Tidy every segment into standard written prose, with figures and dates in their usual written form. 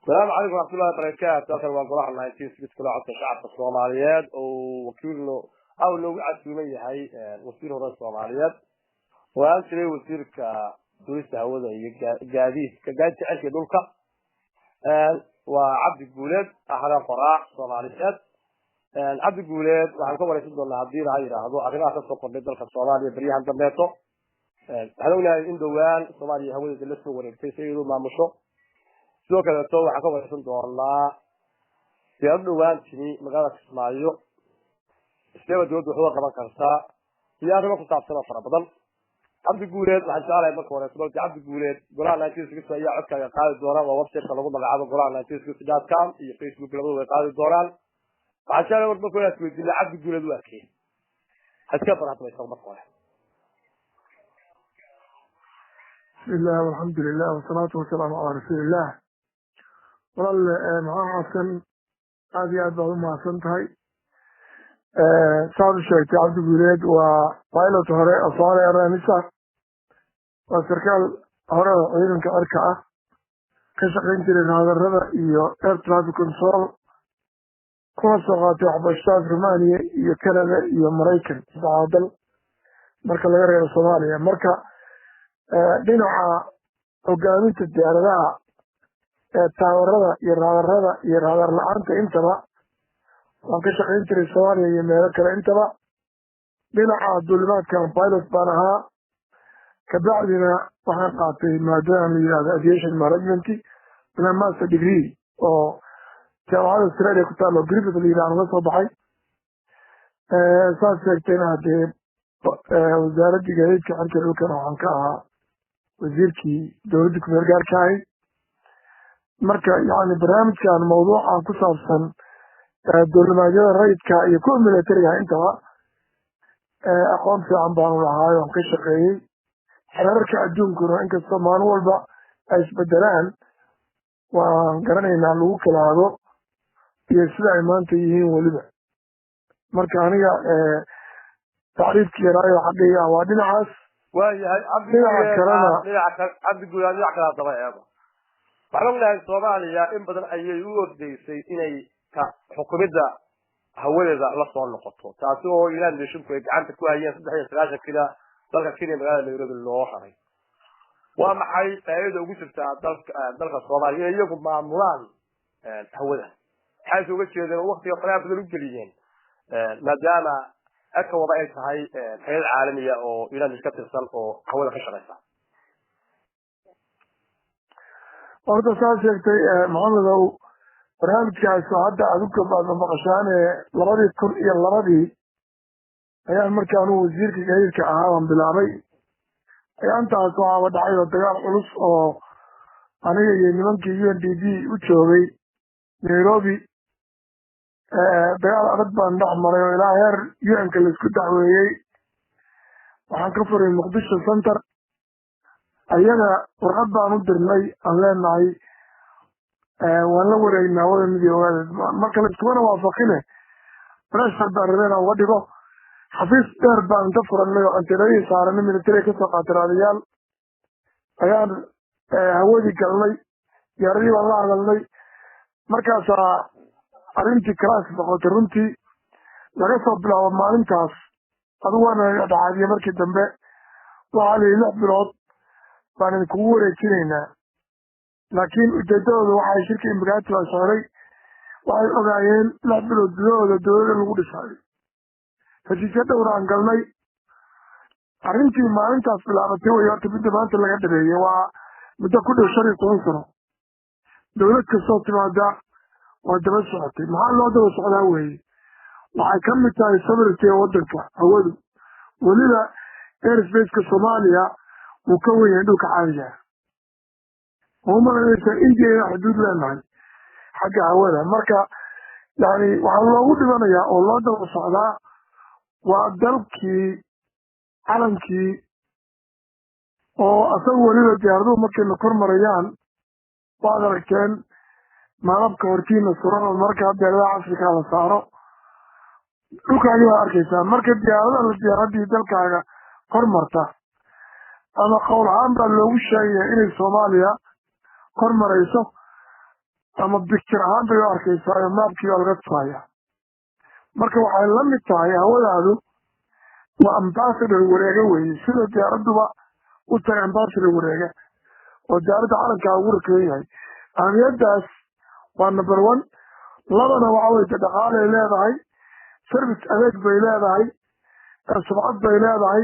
السلام عليكم ورحمة الله وبركاته. أخر وقراء الله يتيس بتكون عطى شعب الصوماليات ووكيله أو لو عسلمية هاي وزير هذا الصوماليات وأنت لي وزير كدولست هوذا جاديس كجاد تعيش دولك وعبد الجولاد أحد الفراع الصوماليات عبد الجولاد وحنكون رئيس الله عبدين هاي هذا أخيرا تصفق بدل الصومالية بريها انترنتو هذولا إندوان الصومالية هوذا دلسوا ورقتي سيروا مع مشروع sidoo kale waxaan ka wareysan doonaa siyaasadda dhawaankii magaalada Kismaayo isla dawladdu wuxuu qaban kartaa siyaasado ku saabsan fara badan Cabdi Guuleed waxaan jeclahay marka hore sababta Cabdi Guuleed golaha 96 ayaa codkaaga qaadi doona waa website-ka lagu magacaabo golaha 96.com iyo Facebook lagu qaadi doonaan waxaan jeclahay marka hore aad weydiin Cabdi Guuleed waa kee haska faraxad way soo markaa بسم الله والحمد لله والصلاة والسلام على رسول الله والله معاه حسن هذه أربعة ما حسنتهاي صار الشيخ عبد الجليد وبايلوت هراء أصاري الرئيسة وسركال هراء عيرن كأركعة كشقين تلين هذا الربع إيو إير ترافيك كنترول كواسوغاتي حبشتات رومانيا إيو كندا إيو مريكن سعادل مركا لغير الصوماليا مركا dhinaca hogaaminta diyaaradaha taawarada iyo raadar la'aanta intaba waan ka shaqayn jiray Soomaaliya iyo meelo kale intaba dhinaca duulimaadka pilot baan ahaa kabacdina waxaan qaatay maadada la yiraahdo aviation management ila master degree oo jaamacadda Australia ku taalo Griffith la yiraahdo soo baxay saas sheegtayna hadee wasaaradda gaadiidka xilka dhulkan waxaan ka ahaa wasiirkii dowladda ku gargaarkaay marka yaani barnaamijkan mawduuca ku saabsan duulimaadyada rayidka iyo kuwa militariga intaba aqoon fiican baan lahaa oo ka shaqeeyay xeerarka adduunkuna inkastoo maalin walba ay isbedelaan waan garanaynaa lagu kala hado iyo sida ay maanta yihiin weliba marka aniga taariifkii yaraayo xaqiiqa waa dhinacaas waayahay Cabdi Guuleed dhinaca kala daba eego waxaan ognahay Soomaaliya in badan ayay u ordaysay inay ka xukuumadda hawadeeda la soo noqoto taasi oo Iran leeshinku ay gacanta ku hayeen 39 kila dalka Kenya magaalada Nairobi loo haray waa maxay faa'iido ugu jirta dalka Soomaaliya iyagu maamulaan hawada waxay uga jeedeen waqtiga faraha badan u geliyeen maadaama aka wada ay tahay hay'ad caalamiya oo Iran iska tirsan oo hawada ka shaqeysa ordo saas sheegtay maxamedow barnaamijkaas hadda aduka baad maqashaan 2002 ayaan markaan wasiirka gaadiidka ahaa aan bilaabay ayaantaas waxaa dhacay dagaal culus oo aniga iyo nimankii UNDP u joogay Nairobi dagaal adag baan dhex maray oo ilaa heer UN-ka la isku dacweeyey waxaan ka furay Muqdisho Center ayaga warqad baan u dirnay aan leenahay waan la wareegnaa wada midowga marka la isku waafaqine pressure baan rabnaa uga dhigo xafiis dheer baan ka furnay oo antiradii saaran military ka soo qaatay raadiyaal ayaan hawadii galnay yaaradii baan la hadalnay markaas arrintii kalaas noqotay runtii laga soo bilaabo maalintaas adigu waana dhacay markii dambe waxaa la 6 bilood baan idinku wareejinaynaa laakiin ujeedadoodu waxay shirka immigraati la saaray waxay ogaayeen 6 bilood gudahooda dowladda lagu dhisay heshiisyo dhowr aan galnay arrintii maalintaas bilaabatay way horta midda maanta laga dhabeeyey waa muddo ku dhow 15 sano dowlad kastoo timaada waa daba socotay maxaa loo daba socdaa weeye waxay ka mid tahay sabirkii waddanka hawadu weliba airspace-ka Soomaaliya uu ka weyn yahay dhulka caadiga oo malaysa India xuduud leenahay xagga hawada marka yani waxaa loogu dhibanayaa oo loo daba socdaa waa dalkii calankii oo asaga weliba diyaaraduhu markay la kormarayaan waad aragteen maalabka hortiina suran marka diyaaradaha Afrika la saaro dhulkaagi waa arkaysaa marka diyaaradii dalkaaga kormarta ama qowl ahaan baa loogu sheegay inay Soomaaliya kormarayso ama bicture ahaan bay u arkaysaa oo maabkii waa laga tusaaya marka waxay la mid tahay hawadaadu waa ambassador wareega weeye sida diyaaradduba u tahay ambassador wareega oo diyaaradda calankaa ugu rakeeyan yahay ahmiyadaas waa number one labana waxa weye dhaqaalay leedahay service adeeg bay leedahay subcad bay leedahay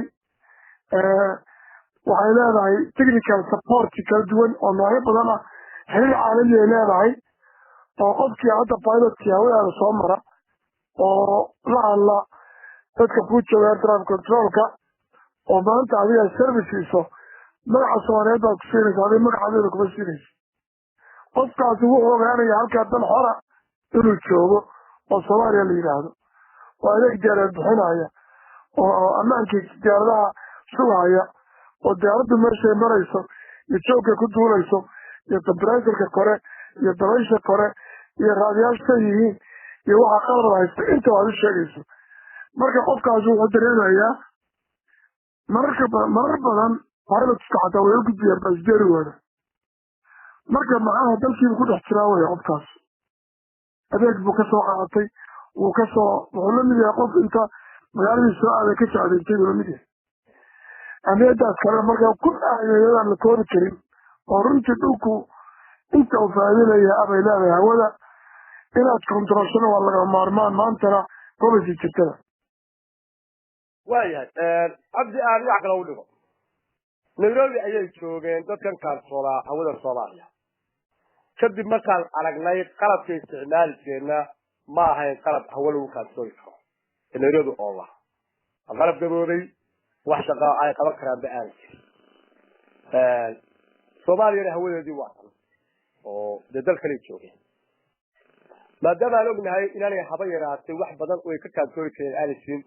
waxay leedahay technical support kala duwan oo noocyo badan ah xiriir caalami ay leedahay oo qofkii hadda pilotkii hawadaada soo mara oo la hadla dadka kuu jooga air traffic controlka oo maanta adiga serviceiso magaca soomaaliyeed baad ku siinaysa adiga magacadeeda kuma siinaysa qofkaasi wuxuu ogaanaya halkaa dal xora inuu joogo oo soomaaliya la yidhaahdo oo adeeg diyaareed bixinaya oo ammaankii diyaaradaha sugaya oo diyaaraddu meeshay marayso iyo joogkay ku duulayso iyo temberatuurka kore iyo dabaysha kore iyo raadiyaasha yihiin iyo waxa qalab haysta inta waad u sheegayso marka qofkaasi wuxuu dareemayaa marar badan pilotska xataa way u gudbiyaan baasjeerigooda marka macnaha dalkiibu ku dhex jiraa waya qofkaas adeeg buu kasoo qaatay wuxuu la mid yahay qof inta magaaladii soo aaday ka socdeentay buu la mid yahay ahmiyadaas kale marka ku ahmiyadaan la koobi karin oo runtii dhulku inta uu faa'iidinaya abay leedahay hawada inaad kontrolshana waa laga maarmaan maantana gobolkii jirtada waayahay cabdi aan wax kale u dhigo nairobi ayay joogeen dadkan kaansoolaa hawada soomaaliya kadib markaan aragnay qalabka isticmaalkeena ma ahayn qalab hawo lagu kaansooli karo nairobi oo lah qalab gaboobay wax shaqa ay qaban karaan ba'aan soomaaliyana hawadeedii waa tan oo dal kale joogeen maadaama aan ognahay inaanay haba yaraatay wax badan oo ay ka kaansooli kareen aanaysiin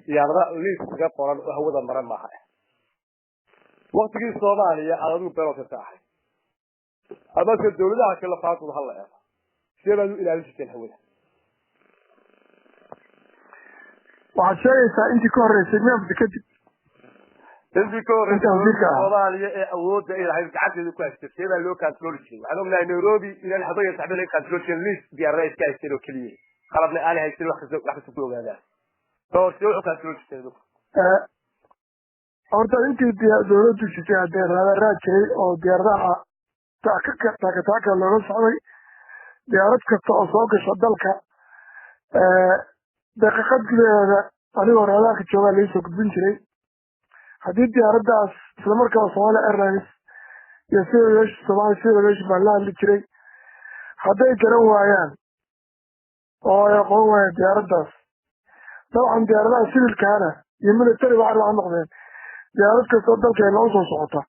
diyaarada liiskaga qoran oo hawada maran maaha waqtigii soomaaliya aad adigu beeloo ka ahay amase dawladaha kale faaqadu hal la eego sidee baad u ilaalin jirteen hawada waxaad sheegaysaa intii ka horreysay miyaamta kadib intii ka horreysay soomaaliya ee awoodda ay lahayd gacanteeda ku haystay sidee baa loo kaansooli jiray waxaan ognahay nairobi inaan habaya saxbada ay kaansooli jireen liis diyaarada iska haysteen oo keliya qalabna aanay haysan wax kasta ku ogaadaan sidee wuxuu kaansooli jirteen horta intii dawladdu jirtay haddee raadaraa jiray oo diyaaradaha taakataaka looga socday diyaarad kasta oo soo gasha dalka daqiiqad gudaheeda anigoo raadaarka joogaa laisoo gudbin jiray haddii diyaaraddaas islamarkaaba Somalia Airlines iyo Civil baan la hadli jiray hadday garan waayaan oo ay aqoon waayaan diyaaraddaas dabcan diyaaradaha sivilkaana iyo military waxay la noqdeen diyaarad kastoo dalkeena u soo socota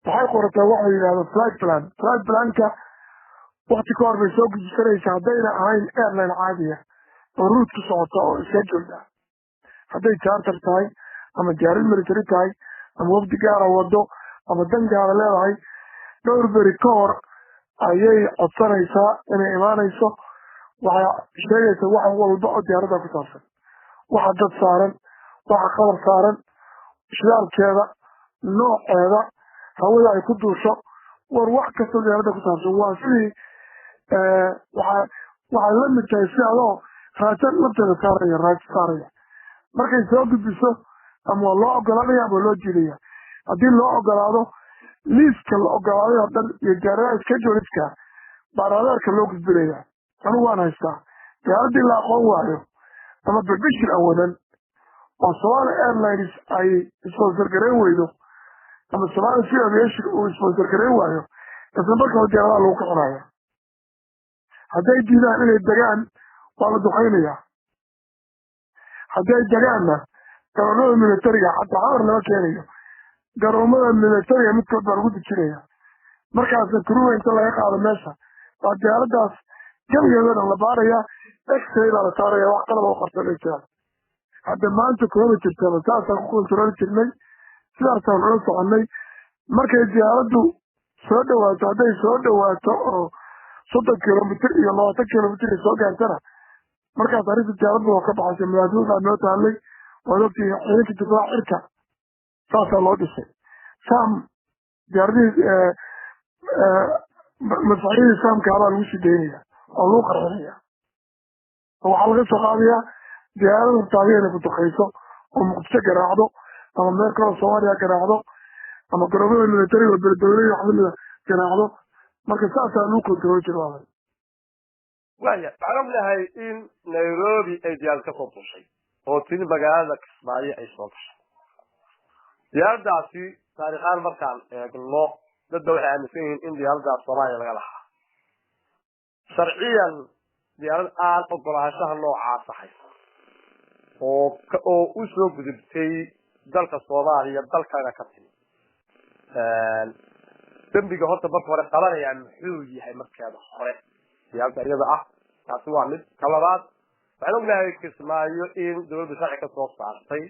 waxay qorataa waxa yidhahdo flight planka wakti ka hor bay soo gujisanaysaa haddayna ahayn airline caadiya oo ruut ku socota oo scheduled ah hadday charter tahay ama diyaarad military tahay ama wafdi gaara wado ama dan gaara leedahay dhowr beri ka hor ayay codsanaysaa inay imaanayso waxay sheegaysaa wax walba oo diyaaradda ku saabsan waxa dad saaran waxa qalab saaran shidaalkeeda nooceeda hawada ay ku duusho war wax kastoo diyaaradda ku saabsan waa sidii waxay la mid tahay si adoo raajan lafteeda saaraya markay soo gudbiso ama waa loo ogolaanaya ama loo jiidaya haddii loo ogolaado liiska la ogolaaday oo dhan iyo diyaaradaha schedulska baa raadaarka loo gudbinaya anigu waan haystaa diyaaraddii la aqoon waayo ama barbishir awadan oo Somalia Airlines ay sponsor gareyn weydo ama Somalia Civil Aviation uu sponsor gareyn waayo isla markaa diyaaradaha lagu kaxinayo hadday diidaan inay degaan waa la duqaynayaa hadday degaanna garoomada militariga xataa xamar lama keenayo garoomada militariga midkood baa lagu dejinaya markaasna kuruwa inta laga qaado meesha waa diyaaraddaas gabigeeda la baaraya x-ray baa la saaraya wax qalaba u qarsan ay jiraan hadda maanta kuma jirtaba saasaan ku kontrooli jirnay sidaasaan ula soconay markay diyaaraddu soo dhawaato hadday soo dhawaato oo 30 kilomitir iyo 20 kilomitir soo gaartana markaas arrinta diyaaraddu waa ka baxaysa madaxweynaha noo taallay waa ogtii ciidanka difaaca cirka saasaa loo dhisay saam diyaaradihii مسرحية إسلام كهرباء الوشي دينية أو لو قرنية وحلقة صغارية ديارة التعبير اللي كنت خيصه ومقتصة كراعده أما ميركا وصواريا كراعده أما قربين الميليتري والبلدولي يحمل كراعده ما كساسا لو كنترول جرامي وهي تعلم لها إن نيروبي أي ديال كفوتو شيء هو تين بجازك اسمعي أي صوت ديال داسي تاريخان مركان الله ضد وحنا فين إن ديال داس صراحة لقلها شرعيا ديال الآن أقولها شهر نوع صحيح oo u soo gudubtay dalka Soomaaliya dalkana ka timid dambiga horta marka hore qabanaya muxuu yahay markaada hore siyaalka iyada ah taasi waa mid kalabaad waxaan ognahay kismaayo in dawladda sharci ka soo saartay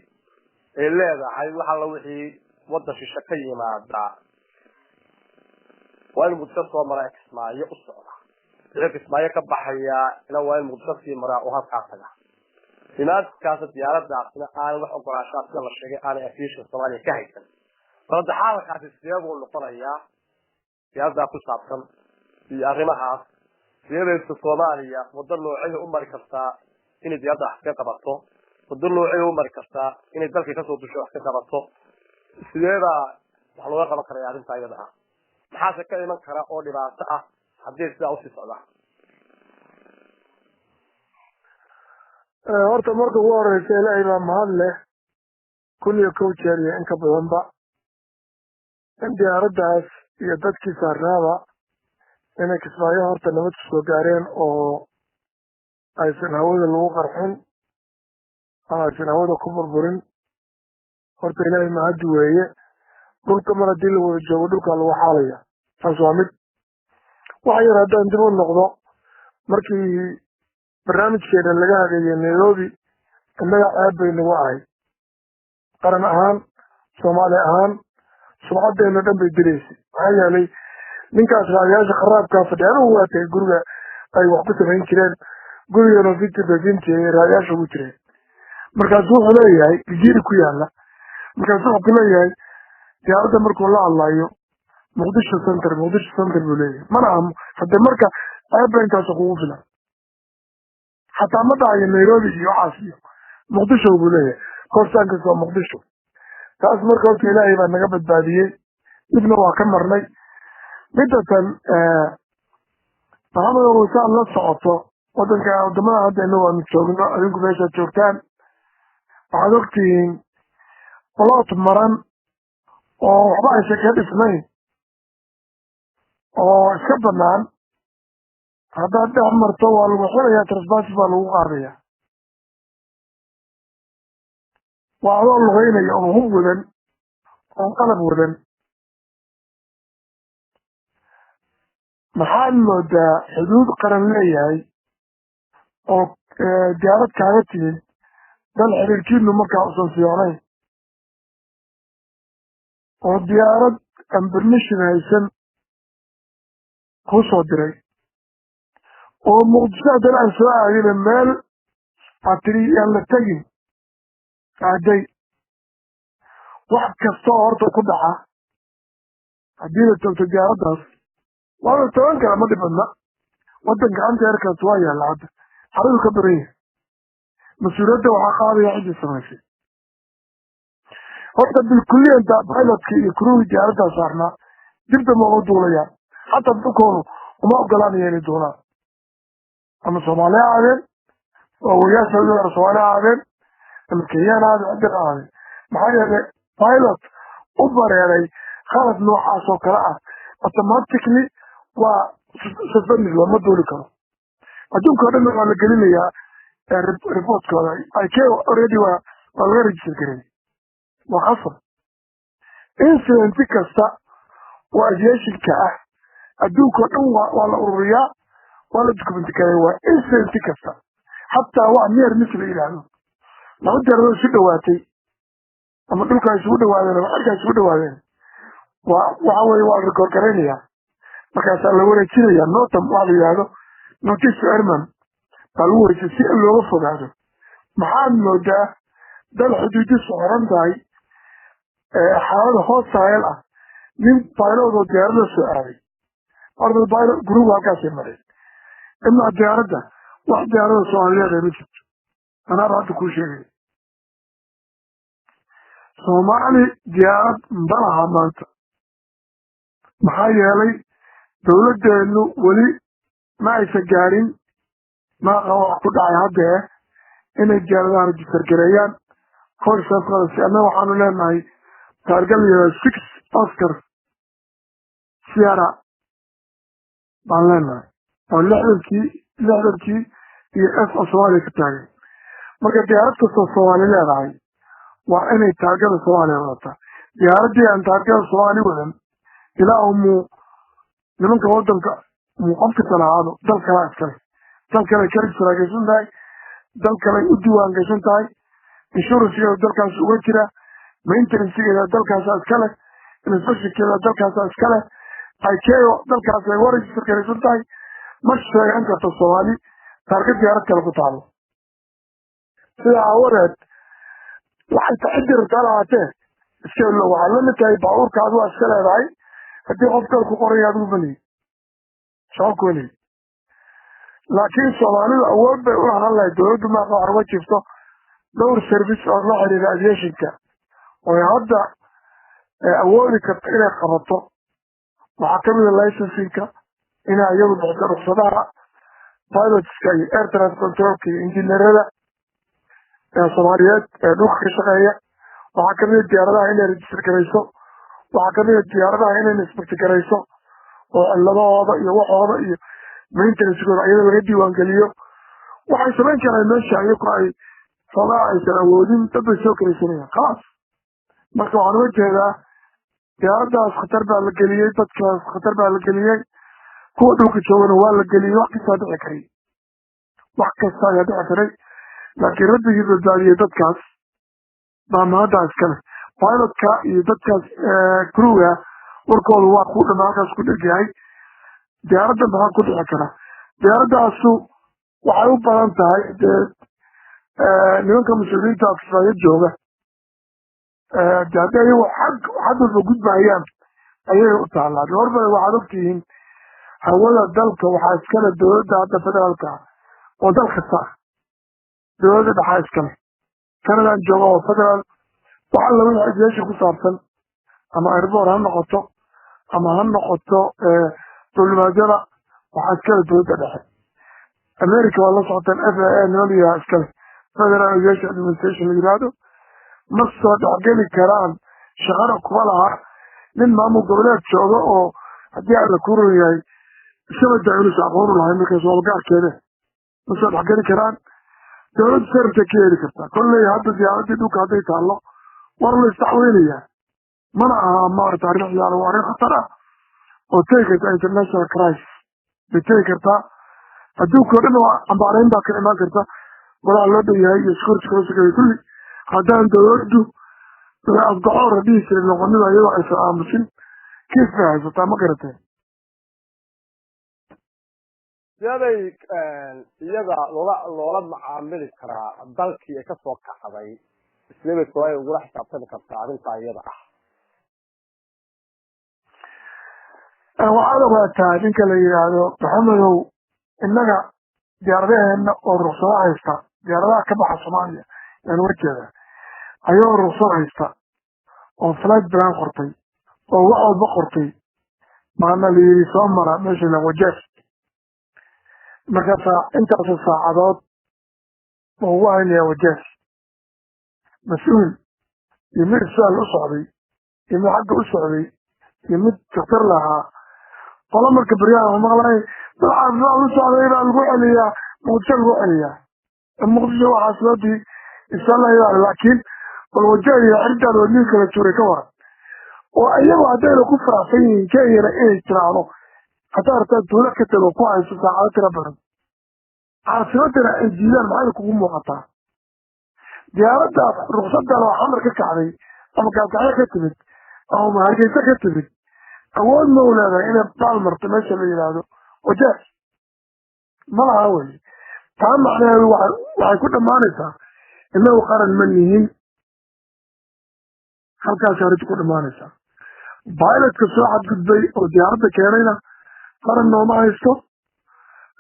ee leedahay waxa la wixii wadda shisha ka yimaada waa in muddo soo maraa kismaayo u socda kismaayo ka baxaya ilaa waa in muddo sii maraa oo halkaas taga inaad kaasa diyaaradaasna aan wax ogolaashaad la sheegay aan afiisha Soomaaliya ka haysan fadaxada kaasi siyaabo noqonaya siyaasadda ku saabsan iyo arrimahaas siyaasadda Soomaaliya waddo noocyo u mari kartaa inay diyaarada wax ka qabato waddo noocyo u mari kartaa inay dalka ka soo dusho wax ka qabato sideeda wax loo qaban karaa arrinta iyada ah maxaa ka iman kara oo dhibaato ah haddii sidaa u sii socda horta marka ugu horeysa ilaahay baa mahad leh kun iyo kow jeer iyo in ka badanba in diyaaraddaas iyo dadkii saarnaaba inay kismaayo horta nabad ku soo gaareen oo aysan hawada lagu qarxin ama aysan hawada ku burburin horta ilaahay mahadi weeye dhulka mar haddii la wada joogo dhulkaa lagu xaalaya taas waa mid waxa yar haddaan dib u noqdo markii barnaamijkeena laga hagaajiyay Nairobi innaga aad bay nagu ahay qaran ahaan Soomaali ahaan sumcadeena dhan bay dilaysay maxaa yeelay ninkaas raadiyaasha kharaabkaa fadhiya uu waatay guriga ay wax ku samayn jireen gurigana fitir raadiyaasha ugu jireen markaasuu wuxuu leeyahay jiri ku yaala markaasuu wuxuu leeyahay diyaaradda markuu la hadlayo Muqdisho center buu leeyahay mana aha hadda marka aad bay intaas kugu filan حتى مضى نيروبي يعاصي مقدشو بوليه كورسان كسو مقدشو تاس مركز إلهي بأن نقبت بادية ابنه وكمرني بدة فهذا وسائل لا صعطة وذلك عندما هذا إنه متشوقنا أيونكم بيش الشوكان وعدوكتين طلعت مران وعباء شكاد اثنين وشبنان هذا عمر طوال وحول يا ترسباش بالوغارية وعلى الغين يوم وذن وانقلب وذن محل دا حدود قرنية او ديارات كانتين دل حريركين لمكا اصلا سيارين او ديارات امبرميشن هايسن خوصو دري ومقدسة دلعن سواء هذه المال عطري يلا تجي عدي واحد كستوه هرطة كدعة عدينة التجارة داس وانا توان كلا مدي بنا ودنك عندي اركا سوايا العد حرير كبريه مسؤوليته وحقاري عندي سماشي وقت بالكلية انت بايلوت يكرو جارة صارنا جبت موضوع دوليا حتى بكونوا وما أقلاني يعني دولا أما صومالي عادل ووياس صومالي عادل المكيان عادل عندنا عادل محايا بايلوت أبر يعني خالد نوحا سوكراء automatically وستبني لما دولي كانوا أدوم كانوا على قليلية ريبوت كانوا أي كيو already وغير الجسر وحصل incident كستا وأجياشي كأه أدوم كانوا وعلى الرياء ولا دوكمنت كايوا incident كستا حتى وعمير مثل إلهانه لو جروا سدواتي أما دول كانوا سدواتي لما أرجع سدواتي وعوي وعرقوا كرينيا markaas la wareejinaya nootam waxa la yiraahdo notice airman taluu si loo fogaado maxaa moodaa dal xuduudis saaran tahay xaalada hoostaayl ah nin pilot oo diyaarada soo aaday أرض البايلوت جروب هالكاسي مريض إما الديارة واحد ديارة سوالية غير مجد أنا رأيت كل شيء سومالي ديارة مبارها مانتا محايا لي دولة إنه ولي ما يسجارين ما قوى كل عيادة إن الجارة رجستر كريان فرصة فرصة أنا وحانو لنا تارجل 6 أوسكار سيارة معلنا واللعبكي هي أصوالي كتاعي marka diyaarad kasta Soomaali leedahay waa inay taageerada Soomaaliya wadataa diyaaradii aan taageerada Soomaali wadan ilaa uu nimanka wadanka qofka talaado dalka iskale dalka ka register tahay dalka u diiwaan gashan tahay insurance dalkaas uga jira maintenance dalkaas iskale inspection dalkaas iskale aykeeyo dalkaas ay register garaysan tahay ma sheegan karto Soomaali target diyaarad kale ku taalo sida awreed waxay taxadir talaatee iska loo waxa la mid tahay baaburkaadu iska leedahay hadii qofka ku qorayaad u bani shaqooni laakiin Soomaalidu awood bay u lahaan lahayd dawladdu ma qaarba jirto dhowr service oo la xiriira aviation-ka oo hadda awoodi karta inay qabato waxa kamid ah licensing-ka inay iyagu dhaqso ruqsadaha pilotska iyo air traffic control-ka engineer-ada Soomaaliyeed dhulka ka shaqeeya waxa kamid ah diyaaradaha inay register garayso waxa kamid ah diyaaradaha inay inspect garayso oo labadooda iyo waxooda iyo maintenance-gooda ayada laga diiwaan geliyo waxay sameyn karaan meesha iyagu ay xogaa aysan awoodin dad bay soo karaysanayaan khalaas marka waxaan uga jeedaa diyaaradaas khatar baa la geliyey dadkaas khatar baa la geliyey kuwa dhulka joogana waa la geliyey wax kasta dhici karay wax kasta ayaa dhici karay laakiin rabbigii badbaadiyey dadkaas baa mahadda iskale pilotka iyo dadkaas crewga warkooda waa ku dhamaakaas ku dhegyahay diyaaradda maxaa ku dhici kara diyaaradaasu waxay u badan tahay nimanka mas-uuliyiinta afsaayo jooga hadday ayagu xag walba gudbayaan ayay u taallaa horba waxaad ogtihiin hawada dalka waxaa iskale dowladda hadda federaalka oo dal kasta dowladda dhaxaa iskale kanadan jooga oo federaal waxa lagu aviation ku saabsan ama airport ha noqoto ama ha noqoto duulimaadyada waxaa iskale dowladda dhexe America waa la socotaan FAA noliya iskale Federal Aviation Administration la yiraahdo ma soo dhexgeli karaan shaqada kuwa laha nin maamul goboleed jooga oo haddii aan la kuurayahay isaba dacwis aqoon u lahayn markaas waa gaarkeeda ma soo dhexgeli karaan dowladda sarta ka heli kartaa kolley hadda diyaaradii dhulka hadday taallo war la istaxweynayaa mana aha maarata arrin ciyaaro waa arrin khatar ah oo tegi karta international crisis bay tegi kartaa adduunka o dhan waa cambaarayn baa ka imaan karta golaha loo dhan yahay iyo security council kulli haddaan dowladdu afgacoor hadhihi jiray noqonida iyadoo aysan aamusin kiis bay haysataa ma garateen siday iyaga loola macaamili karaa dalkii ay kasoo kaxday isleebay Soomaaliya ugula xisaabtami kartaa arrintaa iyada waxaad ogaataa ninka la yidhaahdo maxamedow innaga diyaaradaheena oo ruqsado haysta diyaaradaha ka baxa Soomaaliya yaan uga jeedaa ayagoo ruqsad haysta oo flight plan qortay oo wax walba qortay maana la yidhi soo mara meesha la wajaas markaasa intaas saacadood oo u haynaya wajaas mas-uul iyo mid su'aal u socday iyo mid xagga u socday iyo mid daktar lahaa qolo marka baryaha maqlay dalcaafimaad u socday baa lagu celiyaa muqdisho lagu celiyaa muqdisho waxaa sababtii isalayaa laakiin bal wajahiya arrintaada wadniin kala tuuray ka waran oo iyagu haddayna ku faraxsan yihiin kenyana inay tiraahdo haddaa artaa duula ka tago ku hayso saacado tira badan caasimadana ay diidaan maxay kugu muuqataa diyaaraddaas ruqsaddan oo xamar ka kacday ama gaabkacyo ka timid ama hargeysa ka timid awood ma u leedahay inay baal marto meesha la yidhaahdo wajaas ma laha wey taa macnaheedu waxay ku dhammaanaysaa inagu qaran ma nihin halkaas arrinta ku dhammaanaysaa pilotka soo xadgudbay oo diyaaradda keenayna qaran nooma haysto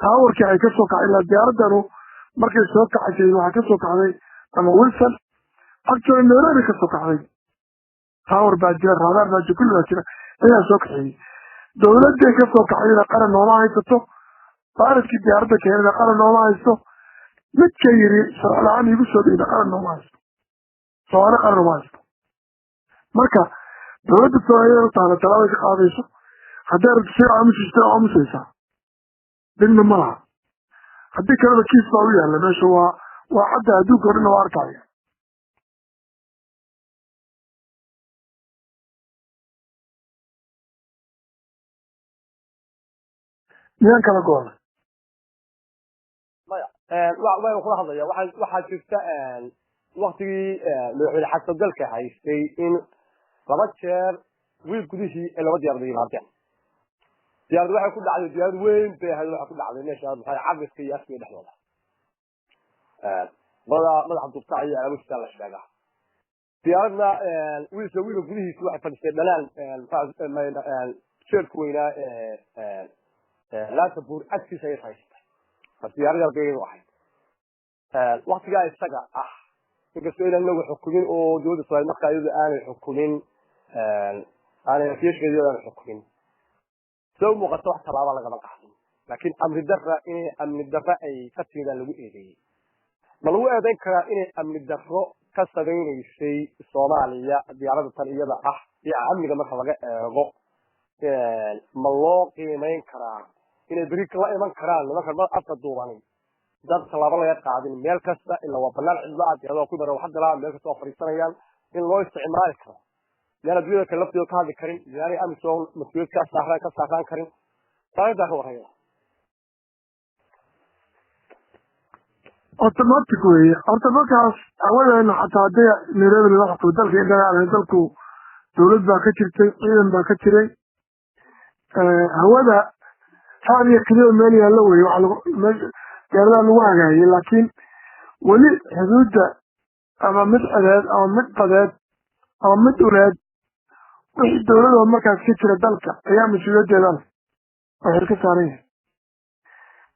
taawarkii ay ka soo kacay ilaa diyaaradanu markay soo kacaysay waxaa ka soo kacday ama wilson actually nairobi ka soo kacday taawar baa jira raadaar baa jira kulli baa jira ayaa soo kaxeeyey dowladday ka soo kacayna qaran nooma haysato baaradkii diyaaradda keenada qaran nooma haysto midka yiri sharci-la-aan igu soo dhigda qaran nooma haysto soomaali qaran nooma haysto marka dowladda soomaaliyeed u taala talaabay ka qaadayso haddii aragto shay aamusista aamusaysaa dhibna ma laha haddii kaleba kiis baa u yaalla meesha waa cadda adduunka o dhanna waa arkaya miyaan kala goona maya waynu kula hadlaya waxaa jirta waktigii madaxweyne xasan dalka haystay in 2 jeer wiil gudihii ay 2 diyaarad yimaadeen diyaarad waxay ku dhacday diyaarad weyn bay ahayd waxa ku dhacday meesha maxay cabiska iyo askii dhexdooda madaxa dubta ayaa awoodta la sheegaa diyaaradna wiil gudihiisa waxay fadhistay dhalaan jeerku weynaa laanta buur agtiisa ay haystay diyaarada beeyo ahayd waqtiga isaga inkastoo inaan lagu xukumin oo dowladda Soomaaliya markaa iyadu aanay xukumin aanay fiishkeedu aanay xukumin soo muuqato wax talaabo laga qaadin laakiin amni darra ay ka tiiraan lagu eedeeyay ma lagu eedeyn karaa inay amni darro ka samaynaysay Soomaaliya diyaaradda tan iyada iyo amniga marka laga eego ma loo qiimeyn karaa inay bari la iman karaan marka afka duubanay dad talaabo laga qaadin meel kasta ila waa banaan cidla ah iyadoo ku baro wax dalaa meel kasta oo fariisanayaan in loo isticmaali karo yana dunida kala laftiyo ka hadli karin yani amisoon mas'uuliyad ka saaran karin taayada ka waraya automatic way horta markaas awalan xataa hadii Nairobi la qabto dalka inta dalku dowlad baa ka jirtay ciidan baa ka jiray hawada هذه كذا مالي اللوي وعلى قالوا له واجهي لكن ولي حدود أما مدعدات أو مدقدات أو مدولات وحي الدولة ما كانت كتير دلك أيام الشيوخ جلال وحركة سارية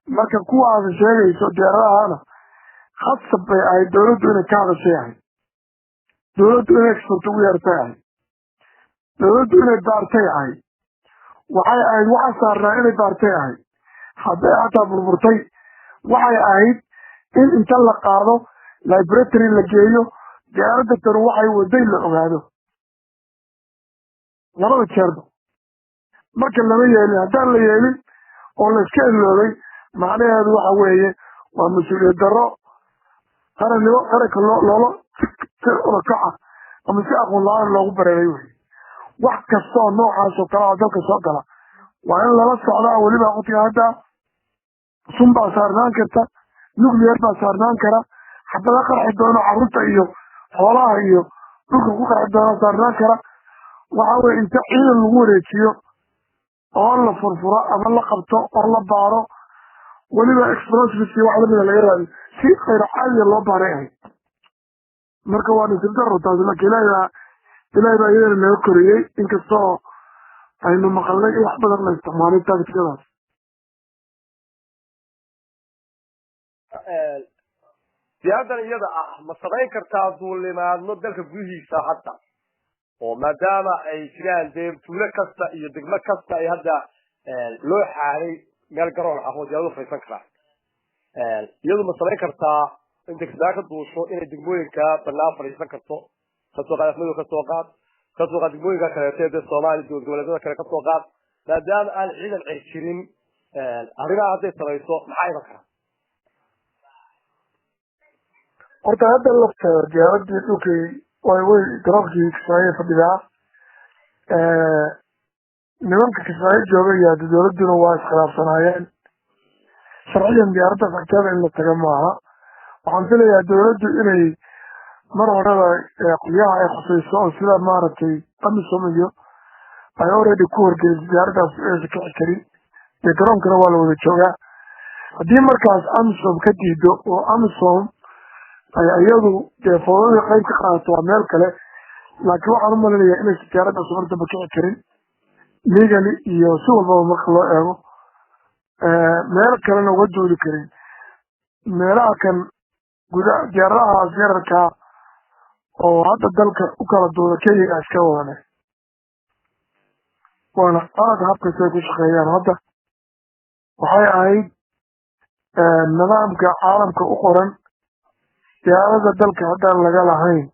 ما كان قوة هذا الشيء يسود يراها أنا خاصة بأي دولة دون كعب الشيء دولة دون اكسطوية ارتاعي دولة دون الدار تاعي waxay ahayd waxa saarnaa inay baartay ahayd hadday ataa burburtay waxay ahayd in inta la qaado laboratory la geeyo diyaaradda tan waxay waday la ogaado labada jeerba marka lama yeelin haddaan la yeelin oo la iska iloobay macnaheedu waxa weeye waa mas-uuliyad darro qarannimo qaranka loola ula kaca ama si aqoon la-aan loogu bareeray wey wax kasta oo noocaas oo kale dalka soo gala waa in lala socdaa weliba waqtiga hadda sun baa saarnaan karta nuclear baa saarnaan kara xabada qarxi doono carruurta iyo xoolaha iyo dhulka ku qarxi doona saarnaan kara waxa weye inta ciidan lagu wareejiyo oo la furfuro ama la qabto oo la baaro weliba explosives iyo wax lamida laga raadi si khayr caadiya loo baaray ahayd marka waa nisib darro taasi marka ilaahay baa iyadana naga koriyey inkastoo aynu maqalnay in wax badan la isticmaalay taagtikadaas diyaaraddan iyada ma samayn kartaa duulimaadno dalka gudihiisa hadda oo maadaama ay jiraan dee tuulo kasta iyo degmo kasta ay hadda loo xaaray meel garoon ah oo diyaaradu faysan karaan iyadu ma samayn kartaa inta kastaa ka duusho inay degmooyinka bannaan fadhiisan karto kasoo qaad afmadu kasoo qaad degmooyinka kaleeteed ee Soomaaliya dowlad goboleedyada kale kasoo qaad maadaama aan ciidan jirin arrimaha hadday samayso maxay iman karaan horta hadda lafta diyaaradii dhulkii way garoobkii Kismaayo fadhidaa nimanka Kismaayo jooga iyo dowladuna waa iskhilaafsanaayeen sharciyan diyaaradda fakada in la taga maaha waxaan filayaa dowladdu inay mar horeba qolyaha ay khusayso oo sida maaragtay amisom iyo ay already ku horgelisay diyaaraddaas inaysan kici karin dee garoonkana waa la wada joogaa haddii markaas amisom ka diido oo amisom ay iyadu dee foodadii qayb ka qaadato waa meel kale laakiin waxaan u malinayaa inaysan diyaaraddaas mar dambe kici karin legally iyo si walbaba marka loo eego meel kalena uga duuli karin meelaha kan gudaha diyaaradahaas yararkaa oo hadda dalka u kala duula keliga iska wadane waana qalad habkasay ku shaqeeyaan hadda waxay ahayd nidaamka caalamka u qoran diyaarada dalka haddaan laga lahayn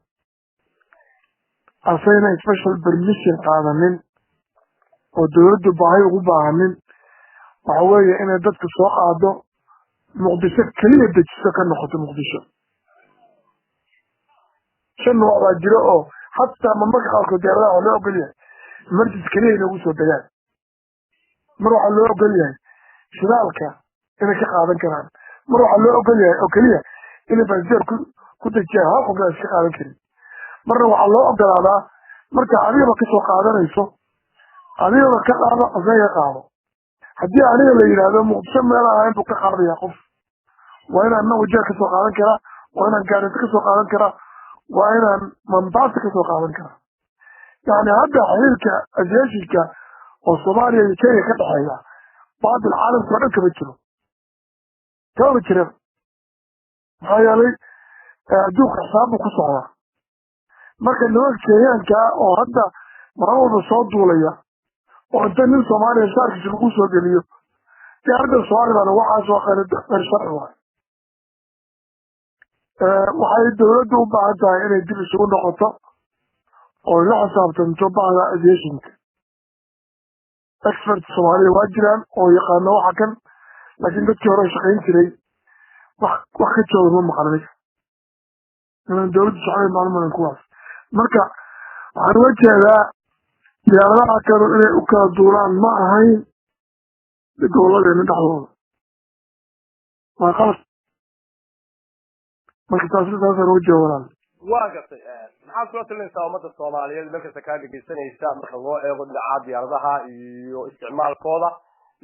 asayna special permission qaadanin oo dawladdu baahay ugu baahanin waxa weeye inay dadka soo qaado muqdisho keliya dejiso ka noqoto muqdisho shan nooc baa jiro oo hataa marmarka qaarkood diyaaradaha waa loo ogol yahay emergency keliya inay ugu soo degaan mar waxaa loo ogol yahay shidaalka inay ka qaadan karaan mar waxaa loo ogol yahay oo keliya inay baasideer ku dejiyaan hal qofna iska qaadan karin marna waxaa loo ogolaadaa marka adigaba kasoo qaadanayso adigaba ka qaado asaga qaado haddii aniga la yidhaahdo muqdisho meel ahayn buu ka qaadaya qof waa inaan anagu jeer kasoo qaadan karaa waa inaan gaarisa kasoo qaadan karaa waa inaan mambaasa kasoo qaadan karaa yani hadda xiriirka aviationka oo soomaaliya iyo kenya ka dhexeeya baadil caalamka oo dhan kama jiro maxaa yeelay adduunka xisaabbu ku socdaa marka nimanka kenyaanka oo hadda marar walba soo duulaya oo inta nin soomaaliya shaarkiisa lagu soo geliyo diyaaradda soomaalidana waxaas waa khayr sharci waay waxay dawladdu u baahan tahay inay dib isugu noqoto oo la xisaabtanto bahda aviationka expert soomaalida waa jiraan oo yaqaano waxa kan laakiin dadkii hore shaqayn jiray wax ka jooga ma maqlanin inaan dawladdu shaqayn maalmadan kuwaas marka waxaan uga jeedaa diyaaradaha kanu inay u kala duulaan ma ahayn goboladeena dhexdooda waa qalad marka taasaan uga jeeda walaal waa gartay maxaad kula talinaysaa ummadda soomaaliyeed meel kasta kaa dhegeysanaysa marka loo eego dhinaca diyaaradaha iyo isticmaalkooda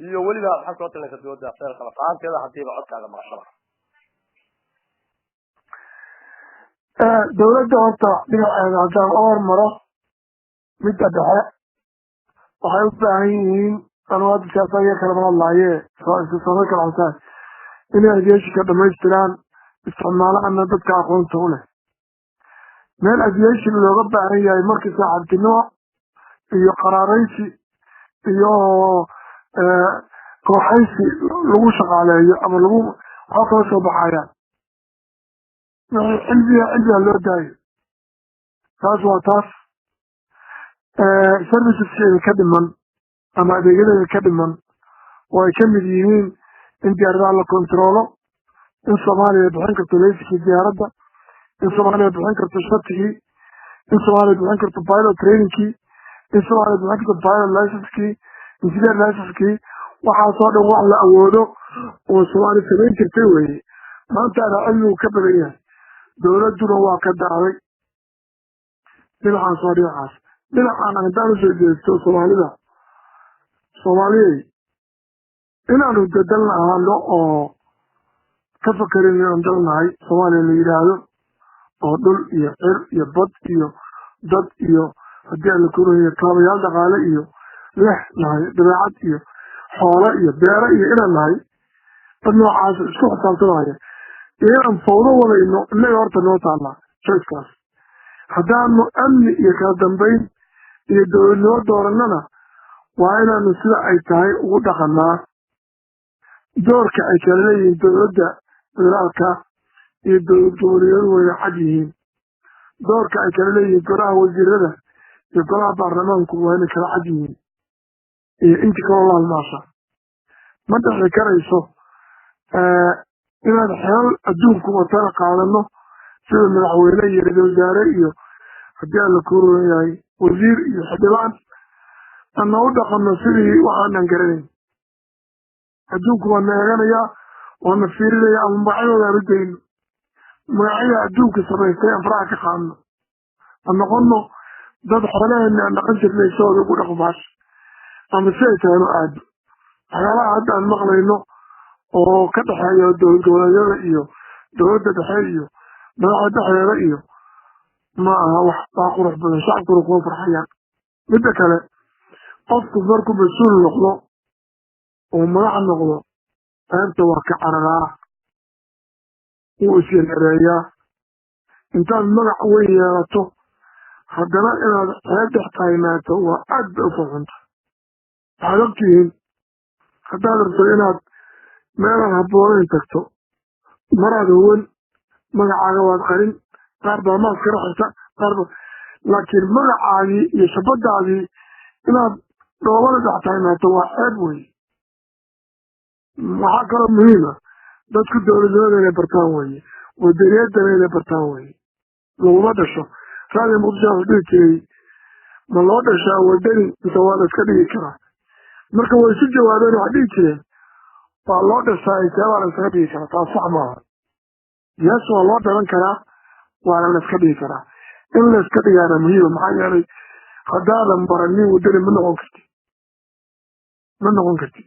iyo weliba maxaad kula talinaysaa dowladda federaalka lafaaanteeda hadiiba codkaaga maqashada dawladda horta dhinaceeda haddaan u hormaro midda dhexe waxay u baahan yihiin anuada siyaasadiya kalama hadlaaye soomaali kala cosaan inay aviationka dhamaystiraan isticmaalaana dadka aqoonta u leh meel aviation looga baahan yahay markii saaxiibtinimo iyo qaraaraysi iyo kooxaysi lagu shaqaaleeyo ama lagu waxaa kala soo baxayaan cilmiga loo daayo taas waa taas serviceskeeda ka dhiman ama adeegyadeeda ka dhiman oo ay ka mid yihiin in diyaaradaha la controlo in soomaaliya bixin karto laysikii diyaaradda in soomaaliya bixin karto shatigii in soomaaliya bixin karto pilot trainingkii in soomaaliya bixin karto pilot licenskii engineer licenskii waxaasoo dhan wax la awoodo oo soomaaliya samayn jirtay weeye maantaana cilmigu ka badan yahay dawladduna waa ka daaday dhinacaas waa dhinacaas dhinacaan haddaan usoo jeesto soomaaliyey inaanu dadal ahaano oo ka fakerin inaan dalnahay soomaaliya la yidhaahdo oo dhul iyo cir iyo bad iyo dad iyo haddii aan la korayo kaabayaal dhaqaale iyo leh nahay dabeecad iyo xoolo iyo beero iyo inaan nahay dad noocaas isku xisaabtamaya iyo inaan fawdo wadayno innaga horta noo taallaa joyskaas haddaanu amni iyo kala dambayn iyo dawladnimo doorannana waa inaanu sida ay tahay ugu dhaqanaa doorka ay kala leeyihiin dawladda federaalka iyo dowlad goboleedyadu wayna cad yihiin doorka ay kala leeyihiin golaha wasiirada iyo golaha baarlamaanku wayna kala cad yihiin iyo intii kaloo la halmaasha ma dhexi karayso inaan xeelal adduunku watana qaadano sida madaxweyne iyo ra-iisul wasaare iyo haddii aan la kuuran yahay wasiir iyo xildhibaan ana u dhaqano sidii waxaanan garanayn adduunku waa na eeganayaa waa na fiirinaya ama magacyadooda aan u dayno magacyada adduunka samaystay aan faraha ka qaadno aan noqono dad xoolaheena aan dhaqan jirnay sooda ugu dhaqmaasha ama si ay tahay no aado waxyaalaha hadda aan maqlayno oo ka dhexeeya dowlad goboleedyada iyo dowladda dhexe iyo madaxda dhexdeeda iyo ma aha wax baa qurux badan shacabkuna kuma farxayaan midda kale qofku markuu mas-uul noqdo oo madax noqdo ceebta waa ka cararaa wuu isyareeyaa intaad magac weyn yeelato haddana inaad ceeb dhex taagnaato waa aad bay u farxunta waxaad ogtihiin haddaad rabto inaad meelaad habboonayn tagto maraad howan magacaaga waad qarin qaar baa maaskara xirta laakiin magacaagii iyo shabadaadii inaad dhoobada dhex taagnaato waa ceeb wey waxaa kaloo muhiima dadku dowladnimada inay bartaan weye wadaniyadana inay bartaan weye laguma dhasho raadi muqdisho wuxuu dhihi jiray ma loo dhashaa wadani mise waa la iska dhigi karaa marka way isu jawaabeen waxay dhihi jireen waa loo dhashaa intee waa la iskaga dhigi karaa taas sax maaha yes waa loo dhalan karaa waana la iska dhigi karaa in la iska dhigaana muhiima maxaa yeelay haddaadan baranin wadani ma noqon kartid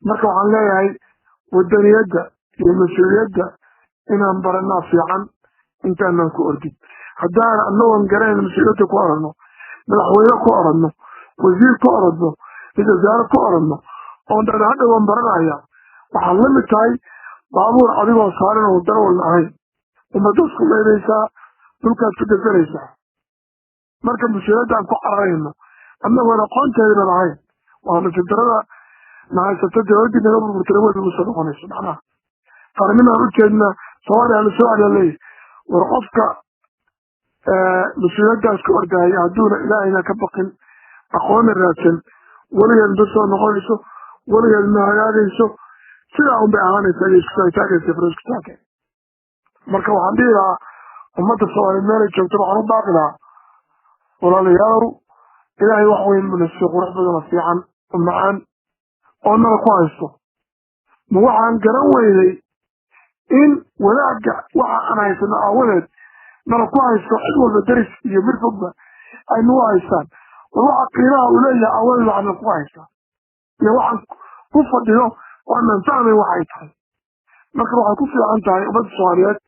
marka waxaan leeyahay wadaniyadda iyo mas-uuliyadda inaan baranaa fiican intaanan ku ordin haddaan anagoon garayn mas-uuliyadda ku oranno madaxweyne ku oranno wasiir ku oranno ra-iisul wasaare ku oranno oon dhan hadhowan baranaya waxaad la mid tahay baabuur adigoo saaran oo darawalna ahayn ummaddaad ku leynaysaa dhulkaad ku deganaysaa marka mas-uuliyadda aan ku cararayno annagoon aqoonteedina lahayn waa nasiibdarada nahaysata dowladdii naga burburtana way ugu soo noqonayso macnaha qarnimaan u jeedna soomaaliya la soo celiya leeyahy war qofka mas-uuliyaddaas ka ordahaya hadduuna ilaahayna ka baqin aqoonna raadsan weligeed ma soo noqonayso weligeed ma hagaagayso sidaa un bay ahaanaysaa iyo iskusaagtaagaysa faroskusaake marka waxaan dhihi lahaa ummadda soomaaliyeed meelay joogto waxaan u baaqi lahaa walaalayaalow ilaahay wax weyn buna siiyo qurux badan oo fiican oo macaan oo nala ku haysto ma waxaan garan weynay in wanaagga waxa aan haysano aawadeed nala ku haysto cid walba daris iyo mid fogba ay nagu haystaan war waxa qiimaha uu leeyahay aawadeed waxaa nala ku haystaa iyo waxaan ku fadhiyo waanan fahmay waxay tahay marka waxay ku fiican tahay ummadda soomaaliyeed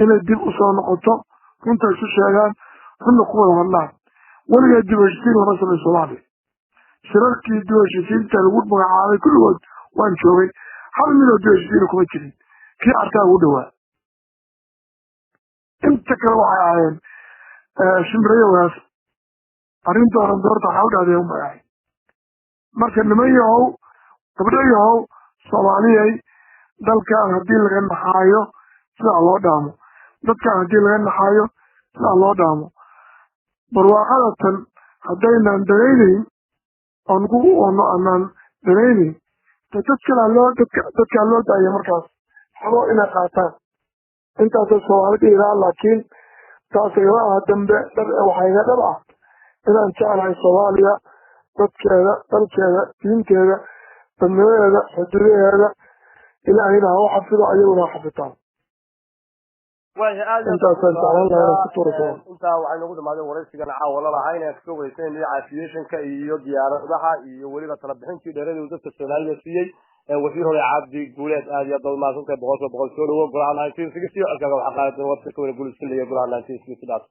inay dib u soo noqoto runta isu sheegaan runna ku wada hadlaan weligeed dib u heshiisiin lama samay soomaaliya shirarkii dib u heshiisiinta lagu magacaabay kulligood waan joogay hal midoo dib u heshiisiina kuma jirin kii arkaa ugu dhawaa inta kale waxay ahaayeen shimrayo wanaas arrinta oran doorta waxaa u dhahdeen unbay ahayd marka niman yahow gabdho yahow soomaaliyay dalkan haddii laga naxaayo sidaa loo dhaamo dadkan haddii laga naxaayo sidaa loo dhaamo barwaaqadatan haddaynan danaynayn aanaan danaynayn dadkaa loo daaya markaas xabo inay qaataan intaasoo soomaali dhiiraa laakiin taas igama aha dambe waxaa iga dhab ah inaan jeclahay soomaaliya dadkeeda dalkeeda diinteeda dadnimadeeda xuduudaheeda ilaahayna ha u xafido ayaguna ha xafitaan intaa waxay nagu dhamaadeen waraysigan caawa lalahaa inaan kaga weysanayno aviationka iyo diyaaradaha iyo weliba talabixintii dheeradii uu dadka soomaalida siiyey wasiir hore cabdi guuleed aad iyo aad baad mahadsantahay boqolkiiba boqol soo dhawo golaha 1960 alkaaga waxaa qaadan website ka wada guulaysan leeyahay golaha 1960